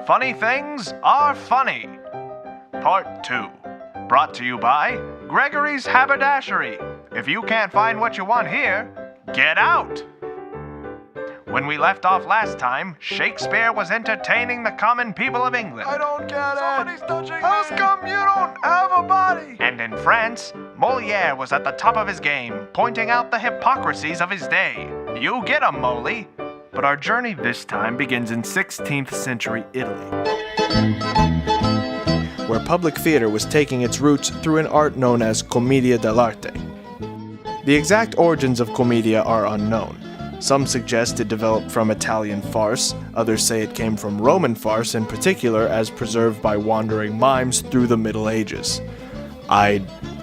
Funny things are funny. Part 2. Brought to you by Gregory's Haberdashery. If you can't find what you want here, get out! When we left off last time, Shakespeare was entertaining the common people of England. I don't get it. Somebody's touching How me. come you don't have a body? And in France, Molière was at the top of his game, pointing out the hypocrisies of his day. You get 'em, Molly. But our journey this time begins in 16th century Italy, where public theater was taking its roots through an art known as Comedia dell'arte. The exact origins of Comedia are unknown. Some suggest it developed from Italian farce, others say it came from Roman farce in particular as preserved by wandering mimes through the Middle Ages. I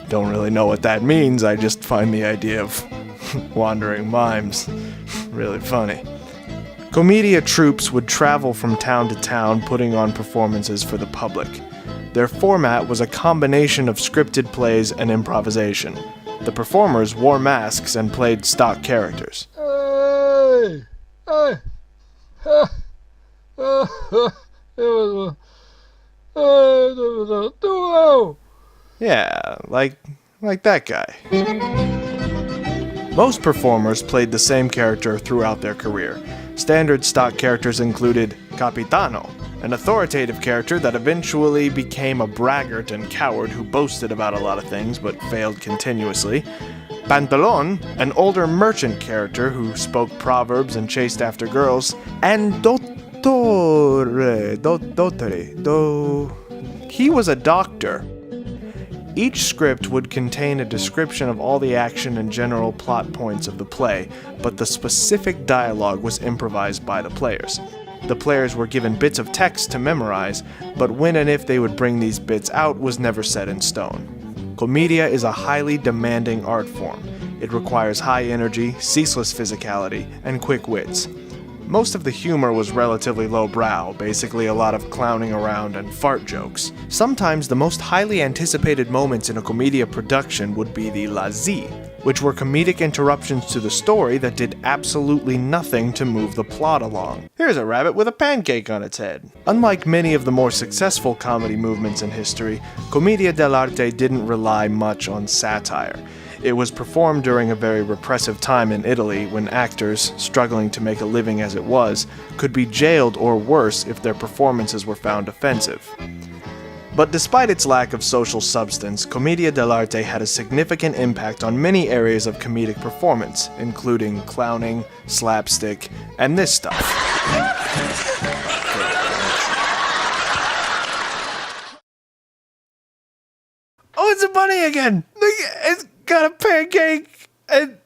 don't really know what that means, I just find the idea of wandering mimes really funny. Comedia troupes would travel from town to town putting on performances for the public. Their format was a combination of scripted plays and improvisation. The performers wore masks and played stock characters. Yeah, like that guy. Most performers played the same character throughout their career. Standard stock characters included Capitano, an authoritative character that eventually became a braggart and coward who boasted about a lot of things but failed continuously. Pantalon, an older merchant character who spoke proverbs and chased after girls. And he was a doctor. Each script would contain a description of all the action and general plot points of the play, but the specific dialogue was improvised by the players. The players were given bits of text to memorize, but when and if they would bring these bits out was never set in stone. Comedia is a highly demanding art form. It requires high energy, ceaseless physicality, and quick wits. Most of the humor was relatively lowbrow, basically a lot of clowning around and fart jokes. Sometimes the most highly anticipated moments in a Comedia production would be the lazzi, which were comedic interruptions to the story that did absolutely nothing to move the plot along. Here's a rabbit with a pancake on its head. Unlike many of the more successful comedy movements in history, Commedia dell'arte didn't rely much on satire. It was performed during a very repressive time in Italy when actors, struggling to make a living as it was, could be jailed or worse if their performances were found offensive. But despite its lack of social substance, Commedia dell'arte had a significant impact on many areas of comedic performance, including clowning, slapstick, and this stuff. Oh, it's a bunny again! It's got a pancake and